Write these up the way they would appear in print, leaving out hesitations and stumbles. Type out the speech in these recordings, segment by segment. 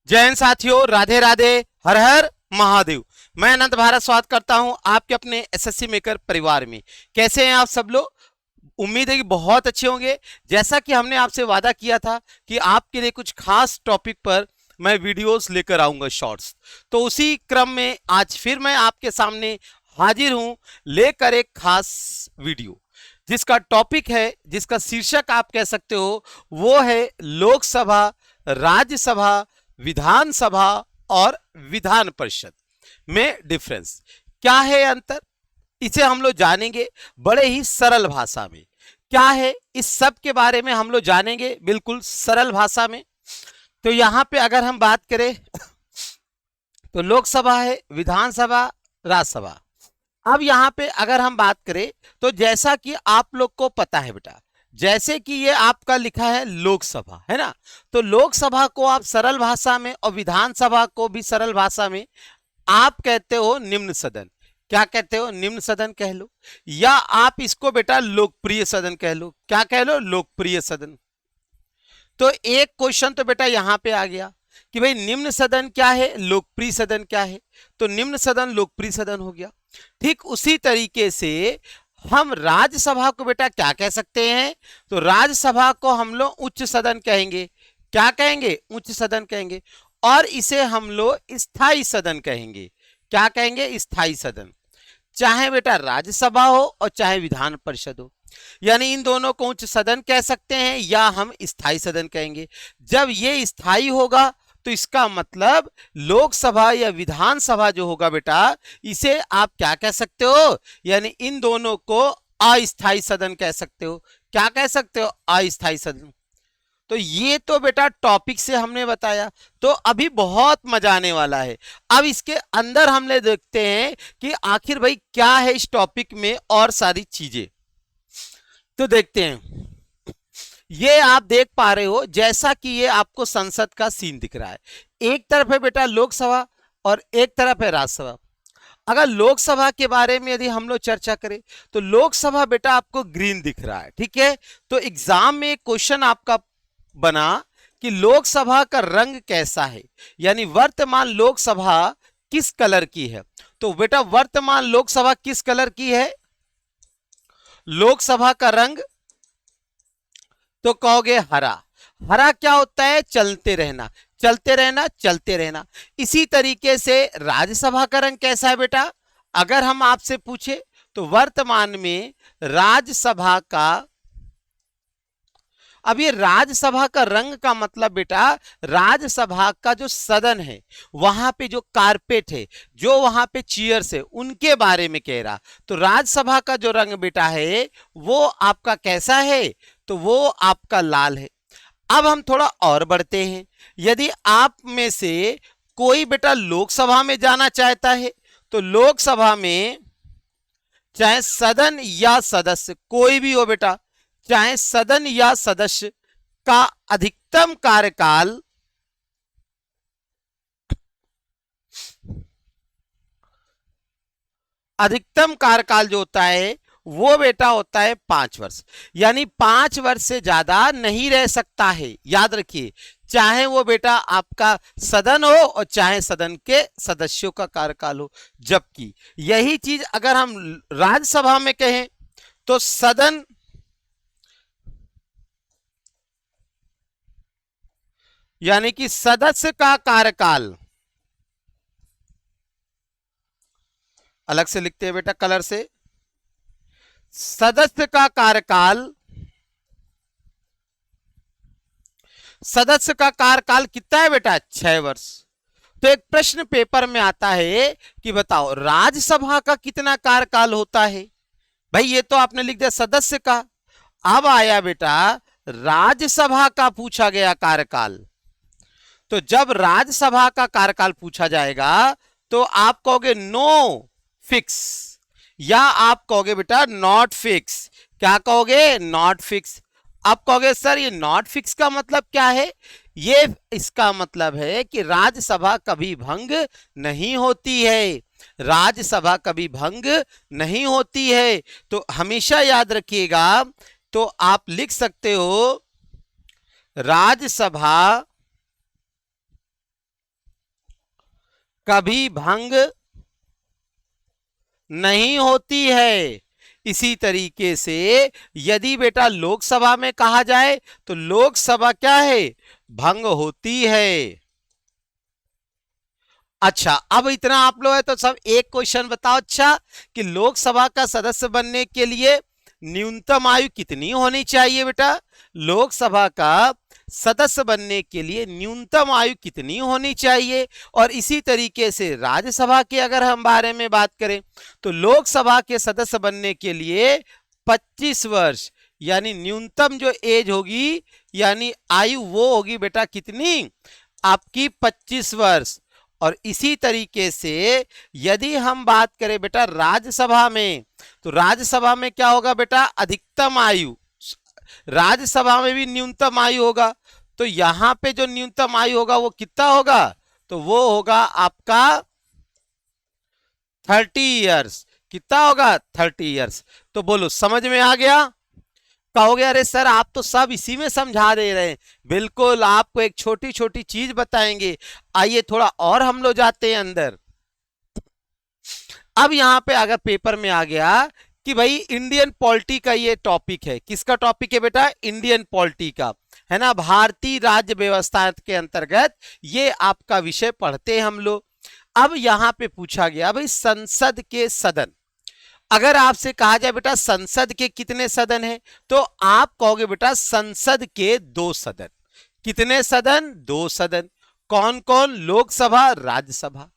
जय हिंद साथियों, राधे राधे, हर हर महादेव। मैं अनंत भारत स्वागत करता हूं आपके अपने एसएससी मेकर परिवार में। कैसे हैं आप सब लोग? उम्मीद है कि बहुत अच्छे होंगे। जैसा कि हमने आपसे वादा किया था कि आपके लिए कुछ खास टॉपिक पर मैं वीडियोस लेकर आऊंगा, शॉर्ट्स। तो उसी क्रम में आज फिर मैं आपके सामने हाजिर हूं लेकर एक खास वीडियो, जिसका टॉपिक है, जिसका शीर्षक आप कह सकते हो, वो है लोकसभा, राज्यसभा, विधानसभा और विधान परिषद में डिफरेंस। क्या है अंतर, इसे हम लोग जानेंगे बड़े ही सरल भाषा में। क्या है इस सब के बारे में हम लोग जानेंगे बिल्कुल सरल भाषा में। तो यहां पे अगर हम बात करें तो लोकसभा है, विधानसभा, राज्यसभा। अब यहां पे अगर हम बात करें तो जैसा कि आप लोग को पता है बेटा, जैसे कि ये आपका लिखा है लोकसभा, है ना। तो लोकसभा को आप सरल भाषा में और विधानसभा को भी सरल भाषा में आप कहते हो निम्न सदन। क्या कहते हो? निम्न सदन कह लो, या आप इसको बेटा लोकप्रिय सदन कह लो। क्या कह लो? लोकप्रिय सदन। तो एक क्वेश्चन तो बेटा यहां पे आ गया कि भाई निम्न सदन क्या है, लोकप्रिय सदन क्या है। तो निम्न सदन लोकप्रिय सदन हो गया। ठीक उसी तरीके से हम राज्यसभा को बेटा क्या कह सकते हैं? तो राज्यसभा को हम लोग उच्च सदन कहेंगे। क्या कहेंगे? उच्च सदन कहेंगे। और इसे हम लोग स्थायी सदन कहेंगे। क्या कहेंगे? स्थायी सदन। चाहे बेटा राज्यसभा हो और चाहे विधान परिषद हो, यानी इन दोनों को उच्च सदन कह सकते हैं या हम स्थायी सदन कहेंगे। जब ये स्थायी होगा तो इसका मतलब लोकसभा या विधानसभा जो होगा बेटा, इसे आप क्या कह सकते हो? यानी इन दोनों को अस्थायी सदन कह सकते हो। क्या कह सकते हो? अस्थायी सदन। तो ये तो बेटा टॉपिक से हमने बताया। तो अभी बहुत मजा आने वाला है। अब इसके अंदर हमने देखते हैं कि आखिर भाई क्या है इस टॉपिक में और सारी चीजें। तो देखते हैं। ये आप देख पा रहे हो जैसा कि ये आपको संसद का सीन दिख रहा है। एक तरफ है बेटा लोकसभा और एक तरफ है राज्यसभा। अगर लोकसभा के बारे में यदि हम लोग चर्चा करें तो लोकसभा बेटा आपको ग्रीन दिख रहा है, ठीक है। तो एग्जाम में क्वेश्चन आपका बना कि लोकसभा का रंग कैसा है, यानी वर्तमान लोकसभा किस कलर की है। तो बेटा वर्तमान लोकसभा किस कलर की है? लोकसभा का रंग तो कहोगे हरा। हरा क्या होता है? चलते रहना, चलते रहना, चलते रहना। इसी तरीके से राज्यसभा का रंग कैसा है बेटा? अगर हम आपसे पूछे तो वर्तमान में राज्यसभा का, अब ये राज्यसभा का रंग का मतलब बेटा, राज्यसभा का जो सदन है वहां पे जो कारपेट है, जो वहां पे चेयर्स है, उनके बारे में कह रहा। तो राज्यसभा का जो रंग बेटा है वो आपका कैसा है? तो वो आपका लाल है। अब हम थोड़ा और बढ़ते हैं। यदि आप में से कोई बेटा लोकसभा में जाना चाहता है तो लोकसभा में चाहे सदन या सदस्य कोई भी हो बेटा, चाहे सदन या सदस्य का अधिकतम कार्यकाल, अधिकतम कार्यकाल जो होता है वो बेटा होता है 5 वर्ष। यानी 5 वर्ष से ज्यादा नहीं रह सकता है। याद रखिए, चाहे वो बेटा आपका सदन हो और चाहे सदन के सदस्यों का कार्यकाल हो। जबकि यही चीज अगर हम राज्यसभा में कहें तो सदन, यानी कि सदस्य का कार्यकाल, अलग से लिखते हैं बेटा कलर से, सदस्य का कार्यकाल, सदस्य का कार्यकाल कितना है बेटा? 6 वर्ष। तो एक प्रश्न पेपर में आता है कि बताओ राज्यसभा का कितना कार्यकाल होता है। भाई ये तो आपने लिख दिया सदस्य का। अब आया बेटा राज्यसभा का पूछा गया कार्यकाल। तो जब राज्यसभा का कार्यकाल पूछा जाएगा तो आप कहोगे नो फिक्स, या आप कहोगे बेटा नॉट फिक्स। क्या कहोगे? Not fix. अब कहोगे सर ये नॉट फिक्स का मतलब क्या है? ये इसका मतलब है कि राज्यसभा कभी भंग नहीं होती है। राज्यसभा कभी भंग नहीं होती है। तो हमेशा याद रखिएगा। तो आप लिख सकते हो राज्यसभा कभी भंग नहीं होती है। इसी तरीके से यदि बेटा लोकसभा में कहा जाए तो लोकसभा क्या है, भंग होती है। अच्छा, अब इतना आप लोग है तो सब एक क्वेश्चन बताओ। अच्छा, कि लोकसभा का सदस्य बनने के लिए न्यूनतम आयु कितनी होनी चाहिए बेटा? लोकसभा का सदस्य बनने के लिए न्यूनतम आयु कितनी होनी चाहिए? और इसी तरीके से राज्यसभा के अगर हम बारे में बात करें तो लोकसभा के सदस्य बनने के लिए 25 वर्ष यानी न्यूनतम जो एज होगी यानी आयु वो होगी बेटा कितनी, आपकी 25 वर्ष। और इसी तरीके से यदि हम बात करें बेटा राज्यसभा में तो राज्यसभा में क्या होगा बेटा, अधिकतम आयु। राज्यसभा में भी न्यूनतम आयु होगा, तो यहां पे जो न्यूनतम आयु होगा वो कितना होगा, तो वो होगा आपका 30 इयर्स। कितना होगा, 30 इयर्स। तो बोलो समझ में आ गया? कहोगे अरे सर आप तो सब इसी में समझा दे रहे हैं। बिल्कुल, आपको एक छोटी छोटी चीज बताएंगे। आइए थोड़ा और हम लोग जाते हैं अंदर। अब यहां पे अगर पेपर में आ गया कि भाई इंडियन पॉलिटी का ये टॉपिक है, किसका टॉपिक है बेटा, इंडियन पॉलिटी का, है ना, भारतीय राज्य व्यवस्था के अंतर्गत ये आपका विषय पढ़ते हैं हम लोग। अब यहां पे पूछा गया भाई संसद के सदन, अगर आपसे कहा जाए बेटा संसद के कितने सदन हैं, तो आप कहोगे बेटा संसद के 2 सदन। कितने सदन, 2 सदन। कौन कौन, लोकसभा राज्यसभा।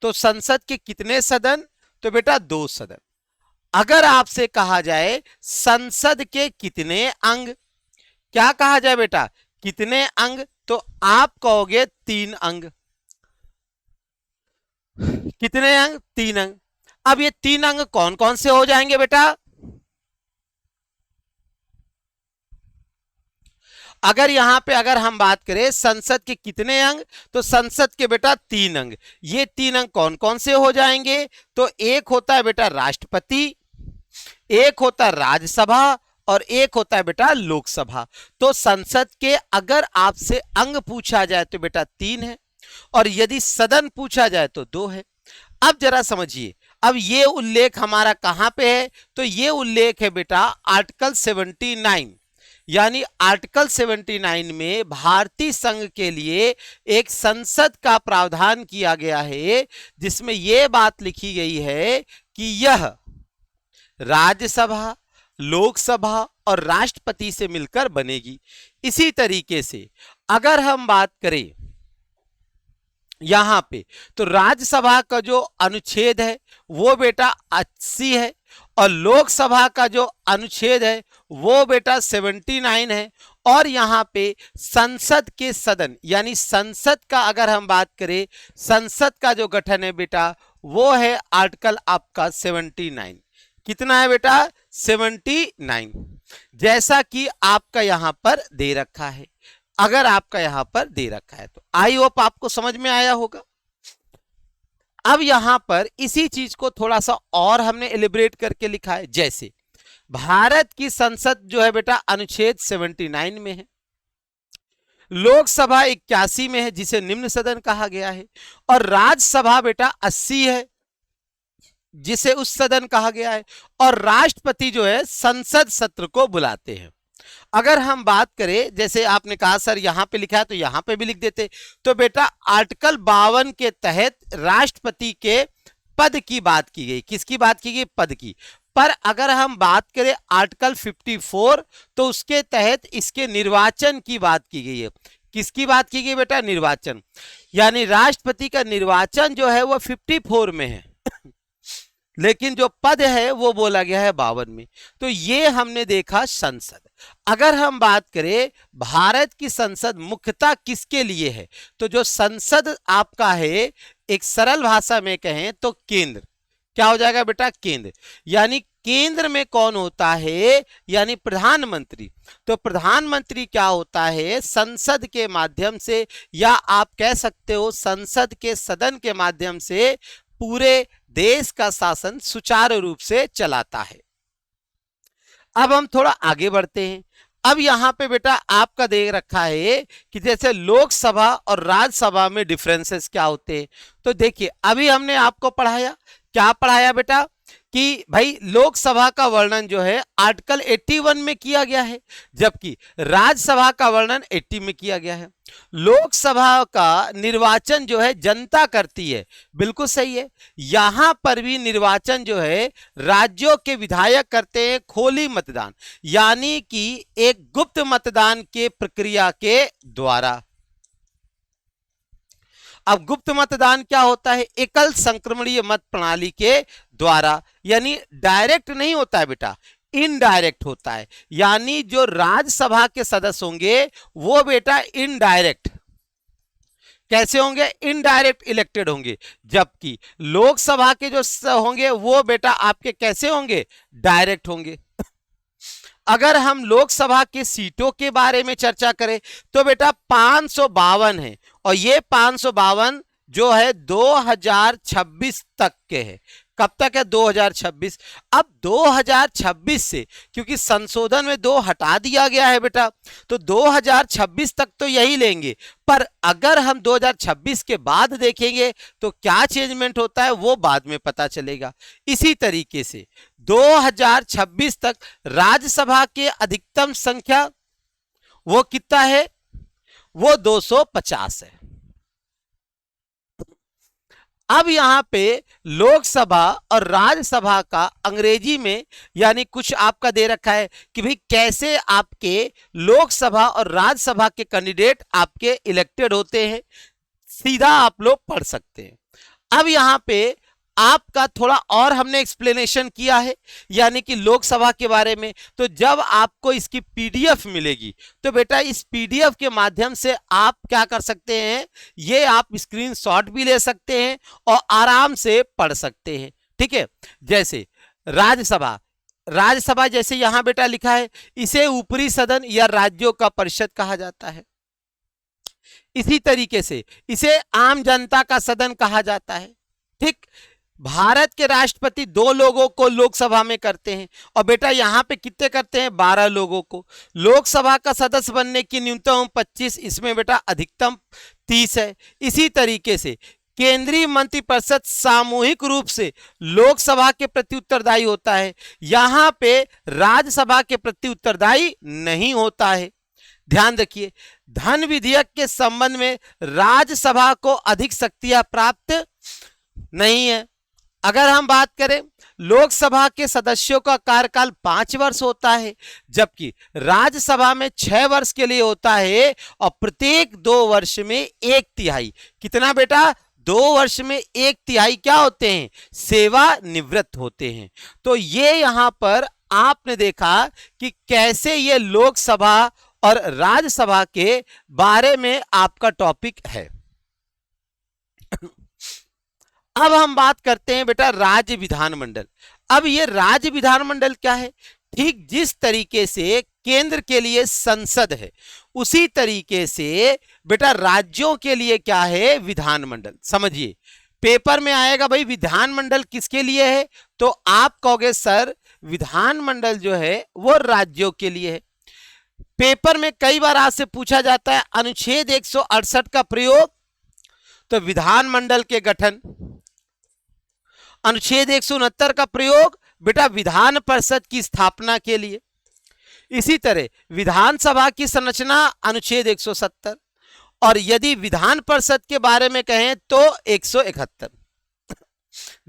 तो संसद के कितने सदन, तो बेटा 2 सदन। अगर आपसे कहा जाए संसद के कितने अंग, क्या कहा जाए बेटा, कितने अंग, तो आप कहोगे 3 अंग। कितने अंग, 3 अंग। अब ये 3 अंग कौन कौन से हो जाएंगे बेटा, अगर यहां पे अगर हम बात करें संसद के कितने अंग, तो संसद के बेटा 3 अंग। ये 3 अंग कौन कौन से हो जाएंगे, तो एक होता है बेटा राष्ट्रपति, एक होता है राज्यसभा और एक होता है बेटा लोकसभा। तो संसद के अगर आपसे अंग पूछा जाए तो बेटा 3 है, और यदि सदन पूछा जाए तो 2 है। अब जरा समझिए, अब ये उल्लेख हमारा कहां पे है, तो ये उल्लेख है बेटा आर्टिकल 79, यानी आर्टिकल 79 में भारतीय संघ के लिए एक संसद का प्रावधान किया गया है, जिसमें यह बात लिखी गई है कि यह राज्यसभा, लोकसभा और राष्ट्रपति से मिलकर बनेगी। इसी तरीके से अगर हम बात करें यहां पे, तो राज्यसभा का जो अनुच्छेद है वो बेटा 80 है, और लोकसभा का जो अनुच्छेद है वो बेटा 79 है। और यहां पे संसद के सदन यानी संसद का अगर हम बात करें, संसद का जो गठन है बेटा वो है आर्टिकल आपका 79। कितना है बेटा, 79, जैसा कि आपका यहां पर दे रखा है। अगर आपका यहां पर दे रखा है तो आई होप आपको समझ में आया होगा। अब यहां पर इसी चीज को थोड़ा सा और हमने एलिब्रेट करके लिखा है, जैसे भारत की संसद जो है बेटा अनुच्छेद 79 में है, लोकसभा 81 में है जिसे निम्न सदन कहा गया है, और राज्यसभा बेटा 80 है जिसे उस सदन कहा गया है, और राष्ट्रपति जो है संसद सत्र को बुलाते हैं। अगर हम बात करें, जैसे आपने कहा सर यहां पे लिखा है तो यहां पे भी लिख देते, तो बेटा आर्टिकल 52 के तहत राष्ट्रपति के पद की बात की गई। किसकी बात की गई, पद की। पर अगर हम बात करें आर्टिकल 54, तो उसके तहत इसके निर्वाचन की बात की गई है। किसकी बात की गई बेटा, निर्वाचन, यानी राष्ट्रपति का निर्वाचन जो है वो 54 में है लेकिन जो पद है वो बोला गया है 52 में। तो ये हमने देखा संसद। अगर हम बात करें भारत की संसद मुख्यतः किसके लिए है, तो जो संसद आपका है एक सरल भाषा में कहें तो केंद्र, क्या हो जाएगा बेटा, केंद्र। यानी केंद्र में कौन होता है, यानी प्रधानमंत्री। तो प्रधानमंत्री क्या होता है, संसद के माध्यम से, या आप कह सकते हो संसद के सदन के माध्यम से पूरे देश का शासन सुचारू रूप से चलाता है। अब हम थोड़ा आगे बढ़ते हैं। अब यहां पे बेटा आपका दे रखा है कि जैसे लोकसभा और राज्यसभा में डिफरेंसेस क्या होते हैं। तो देखिए अभी हमने आपको पढ़ाया, क्या पढ़ाया बेटा, कि भाई लोकसभा का वर्णन जो है आर्टिकल 81 में किया गया है, जबकि राज्यसभा का वर्णन 80 में किया गया है। लोकसभा का निर्वाचन जो है जनता करती है, बिल्कुल सही है। यहां पर भी निर्वाचन जो है राज्यों के विधायक करते हैं खोली मतदान, यानी कि एक गुप्त मतदान के प्रक्रिया के द्वारा। अब गुप्त मतदान क्या होता है, एकल संक्रमणीय मत प्रणाली के द्वारा, यानी डायरेक्ट नहीं होता है बेटा, इनडायरेक्ट होता है। यानी जो राज्यसभा के सदस्य होंगे वो बेटा इनडायरेक्ट कैसे होंगे, इनडायरेक्ट इलेक्टेड होंगे, जबकि लोकसभा के जो होंगे वो बेटा आपके कैसे होंगे, डायरेक्ट होंगे। अगर हम लोकसभा की सीटों के बारे में चर्चा करें तो बेटा 552 है, और ये 552 जो है 2026 तक के है। कब तक है, 2026। अब 2026 से क्योंकि संशोधन में 2 हटा दिया गया है बेटा, तो 2026 तक तो यही लेंगे, पर अगर हम 2026 के बाद देखेंगे तो क्या चेंजमेंट होता है वो बाद में पता चलेगा। इसी तरीके से 2026 तक राज्यसभा के अधिकतम संख्या वो कितना है, वो 250 है। अब यहां पे लोकसभा और राज्यसभा का अंग्रेजी में यानी कुछ आपका दे रखा है कि भाई कैसे आपके लोकसभा और राज्यसभा के कैंडिडेट आपके इलेक्टेड होते हैं, सीधा आप लोग पढ़ सकते हैं। अब यहां पे आपका थोड़ा और हमने एक्सप्लेनेशन किया है, यानी कि लोकसभा के बारे में। तो जब आपको इसकी पीडीएफ मिलेगी तो बेटा इस पीडीएफ के माध्यम से आप क्या कर सकते हैं, ये आप स्क्रीनशॉट भी ले सकते हैं और आराम से पढ़ सकते हैं, ठीक है। जैसे राज्यसभा, राज्यसभा जैसे यहां बेटा लिखा है, इसे ऊपरी सदन या राज्यों का परिषद कहा जाता है। इसी तरीके से इसे आम जनता का सदन कहा जाता है, ठीक। भारत के राष्ट्रपति 2 लोगों को लोकसभा में करते हैं, और बेटा यहां पे कितने करते हैं, 12 लोगों को। लोकसभा का सदस्य बनने की न्यूनतम 25, इसमें बेटा अधिकतम 30 है। इसी तरीके से केंद्रीय मंत्रिपरिषद सामूहिक रूप से लोकसभा के प्रति उत्तरदायी होता है, यहां पे राज्यसभा के प्रति उत्तरदायी नहीं होता है। ध्यान रखिए, धन विधेयक के संबंध में राज्यसभा को अधिक शक्तियां प्राप्त नहीं है। अगर हम बात करें, लोकसभा के सदस्यों का कार्यकाल 5 वर्ष होता है, जबकि राज्यसभा में 6 वर्ष के लिए होता है, और प्रत्येक 2 वर्ष में 1/3, कितना बेटा, 2 वर्ष में 1/3 क्या होते हैं, सेवानिवृत्त होते हैं। तो ये यहां पर आपने देखा कि कैसे ये लोकसभा और राज्यसभा के बारे में आपका टॉपिक है। अब हम बात करते हैं बेटा राज्य विधानमंडल। अब ये राज्य विधानमंडल क्या है, ठीक जिस तरीके से केंद्र के लिए संसद है, उसी तरीके से बेटा राज्यों के लिए क्या है, विधानमंडल। समझिए, पेपर में आएगा भाई विधानमंडल किसके लिए है, तो आप कहोगे सर विधानमंडल जो है वो राज्यों के लिए है। पेपर में कई बार आपसे पूछा जाता है अनुच्छेद 168 का प्रयोग, तो विधानमंडल के गठन। अनुच्छेद 169 का प्रयोग बेटा विधान परिषद की स्थापना के लिए। इसी तरह विधानसभा की संरचना अनुच्छेद 170, और यदि विधान परिषद के बारे में कहें तो 171।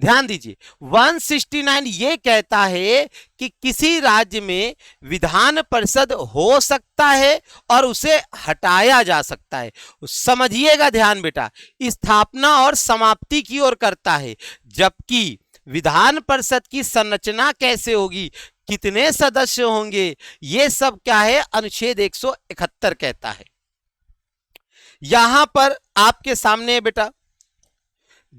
ध्यान दीजिए, 169 ये कहता है कि किसी राज्य में विधान परिषद हो सकता है और उसे हटाया जा सकता है। समझिएगा ध्यान बेटा, स्थापना और समाप्ति की ओर करता है, जबकि विधान परिषद की संरचना कैसे होगी, कितने सदस्य होंगे, ये सब क्या है, अनुच्छेद 171 कहता है। यहां पर आपके सामने बेटा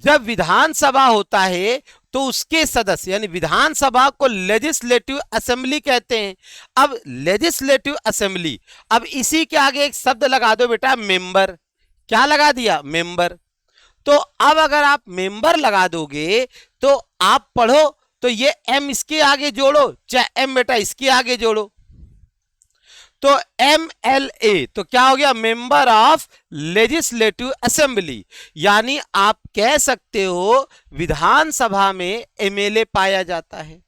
जब विधानसभा होता है तो उसके सदस्य यानी विधानसभा को लेजिस्लेटिव असेंबली कहते हैं। अब लेजिस्लेटिव असेंबली, अब इसी के आगे एक शब्द लगा दो बेटा मेंबर। क्या लगा दिया, मेंबर। तो अब अगर आप मेंबर लगा दोगे तो आप पढ़ो तो ये एम इसके आगे जोड़ो, चाहे एम बेटा इसके आगे जोड़ो, तो MLA तो क्या हो गया, मेंबर ऑफ लेजिस्लेटिव असेंबली, यानी आप कह सकते हो विधानसभा में MLA पाया जाता है।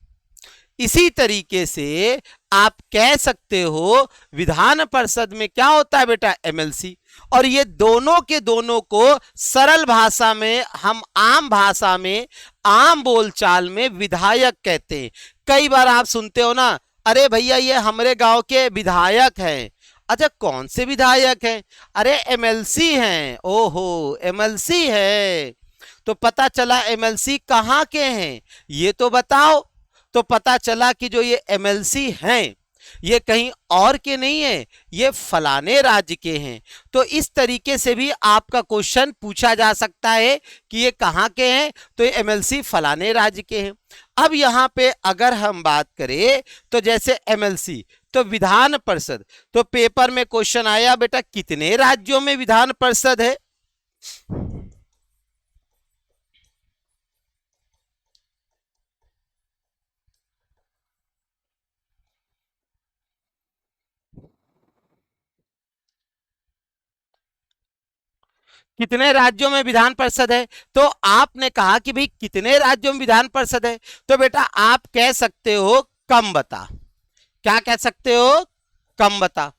इसी तरीके से आप कह सकते हो विधान परिषद में क्या होता है बेटा, MLC। और ये दोनों के दोनों को सरल भाषा में, हम आम भाषा में, आम बोलचाल में विधायक कहते हैं। कई बार आप सुनते हो ना, अरे भैया ये हमारे गांव के विधायक हैं। अच्छा कौन से विधायक हैं? अरे MLC हैं। ओहो MLC है, तो पता चला MLC कहां के हैं ये तो बताओ। तो पता चला कि जो ये MLC हैं ये कहीं और के नहीं है, ये फलाने राज्य के हैं। तो इस तरीके से भी आपका क्वेश्चन पूछा जा सकता है कि ये कहां के हैं, तो ये MLC फलाने राज्य के हैं। अब यहां पे अगर हम बात करें तो जैसे MLC तो विधान परिषद, तो पेपर में क्वेश्चन आया बेटा कितने राज्यों में विधान परिषद है? कितने राज्यों में विधान परिषद है? तो आपने कहा कि भाई कितने राज्यों में विधान परिषद है, तो बेटा आप कह सकते हो कम बता। क्या कह सकते हो? कम बता।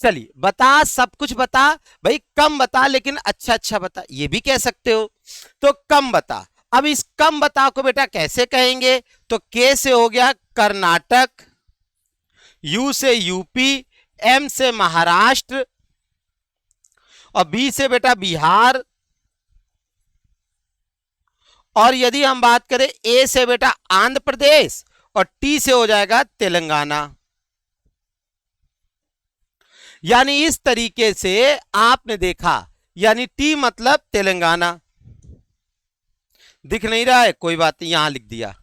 चलिए बता, सब कुछ बता भाई, कम बता लेकिन अच्छा अच्छा बता, ये भी कह सकते हो। तो कम बता। अब इस कम बता को बेटा कैसे कहेंगे? तो के से हो गया कर्नाटक, यू से यूपी, एम से महाराष्ट्र, और बी से बेटा बिहार, और यदि हम बात करें ए से बेटा आंध्र प्रदेश, और टी से हो जाएगा तेलंगाना। यानी इस तरीके से आपने देखा, यानी टी मतलब तेलंगाना। दिख नहीं रहा है, कोई बात नहीं, यहां लिख दिया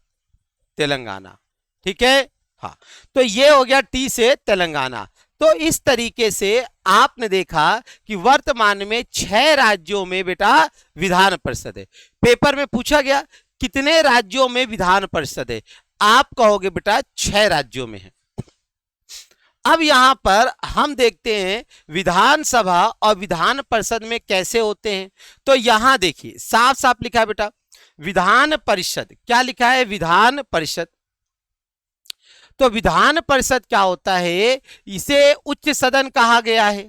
तेलंगाना, ठीक है। हाँ, तो ये हो गया टी से तेलंगाना। तो इस तरीके से आपने देखा कि वर्तमान में 6 राज्यों में बेटा विधान परिषद है। पेपर में पूछा गया कितने राज्यों में विधान परिषद है, आप कहोगे बेटा 6 राज्यों में है। अब यहां पर हम देखते हैं विधानसभा और विधान परिषद में कैसे होते हैं। तो यहां देखिए साफ साफ लिखा है बेटा विधान परिषद, क्या लिखा है? विधान परिषद। तो विधान परिषद क्या होता है? इसे उच्च सदन कहा गया है,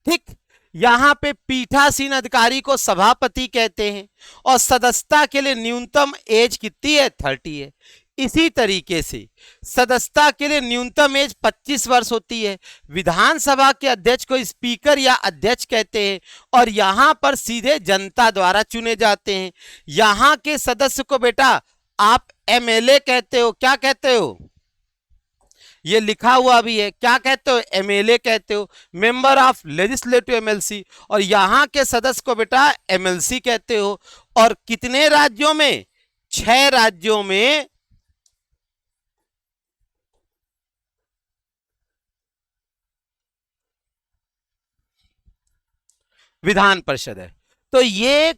ठीक। यहां पे पीठासीन अधिकारी को सभापति कहते हैं, और सदस्यता के लिए न्यूनतम एज कितनी है? 30 है। इसी तरीके से सदस्यता के लिए न्यूनतम एज 25 वर्ष होती है। विधानसभा के अध्यक्ष को स्पीकर या अध्यक्ष कहते हैं, और यहां पर सीधे जनता द्वारा चुने जाते हैं। यहां के सदस्य को बेटा आप MLA कहते हो। क्या कहते हो? ये लिखा हुआ भी है, क्या कहते हो? MLA कहते हो, मेंबर ऑफ लेजिस्लेटिव MLC। और यहां के सदस्य को बेटा MLC कहते हो। और कितने राज्यों में? 6 राज्यों में विधान परिषद है। तो ये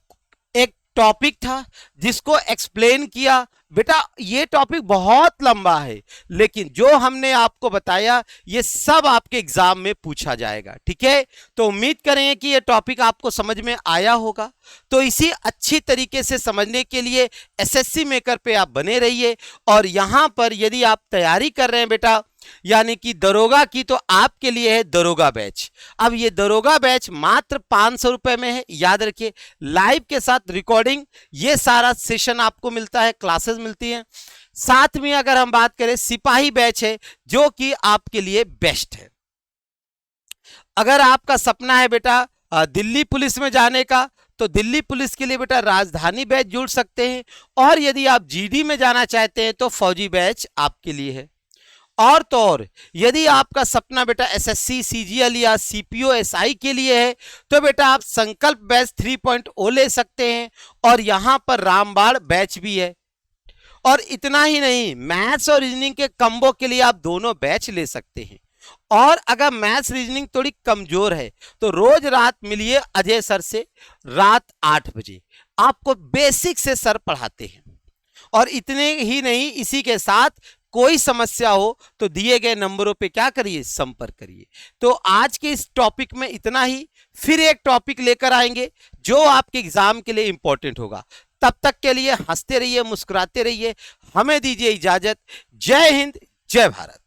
एक टॉपिक था जिसको एक्सप्लेन किया। बेटा ये टॉपिक बहुत लंबा है, लेकिन जो हमने आपको बताया ये सब आपके एग्जाम में पूछा जाएगा, ठीक है। तो उम्मीद करें कि ये टॉपिक आपको समझ में आया होगा। तो इसी अच्छी तरीके से समझने के लिए SSC मेकर पे आप बने रहिए। और यहां पर यदि आप तैयारी कर रहे हैं बेटा यानी कि दरोगा की, तो आपके लिए है दरोगा बैच। अब ये दरोगा बैच मात्र 500 रुपए में है, याद रखिए। लाइव के साथ रिकॉर्डिंग, ये सारा सेशन आपको मिलता है, क्लासेस मिलती हैं। साथ में अगर हम बात करें सिपाही बैच है जो कि आपके लिए बेस्ट है। अगर आपका सपना है बेटा दिल्ली पुलिस में जाने का, तो दिल्ली पुलिस के लिए बेटा राजधानी बैच जुड़ सकते हैं। और यदि आप GD में जाना चाहते हैं तो फौजी बैच आपके लिए है। और तो और यदि आपका सपना बेटा SSC CGL या CPO SI के लिए है, तो बेटा आप संकल्प बैच 3.0 ले सकते हैं। और यहां पर रामबाण बैच भी है। और इतना ही नहीं, मैथ्स और रीजनिंग के कंबो के लिए आप दोनों बैच ले सकते हैं। और अगर मैथ्स रीजनिंग थोड़ी कमजोर है तो रोज रात मिलिए अजय सर से, रात 8 बजे आपको बेसिक से सर पढ़ाते हैं। और इतने ही नहीं, इसी के साथ कोई समस्या हो तो दिए गए नंबरों पे क्या करिए, संपर्क करिए। तो आज के इस टॉपिक में इतना ही, फिर एक टॉपिक लेकर आएंगे जो आपके एग्जाम के लिए इंपॉर्टेंट होगा। तब तक के लिए हंसते रहिए, मुस्कुराते रहिए, हमें दीजिए इजाजत। जय हिंद, जय भारत।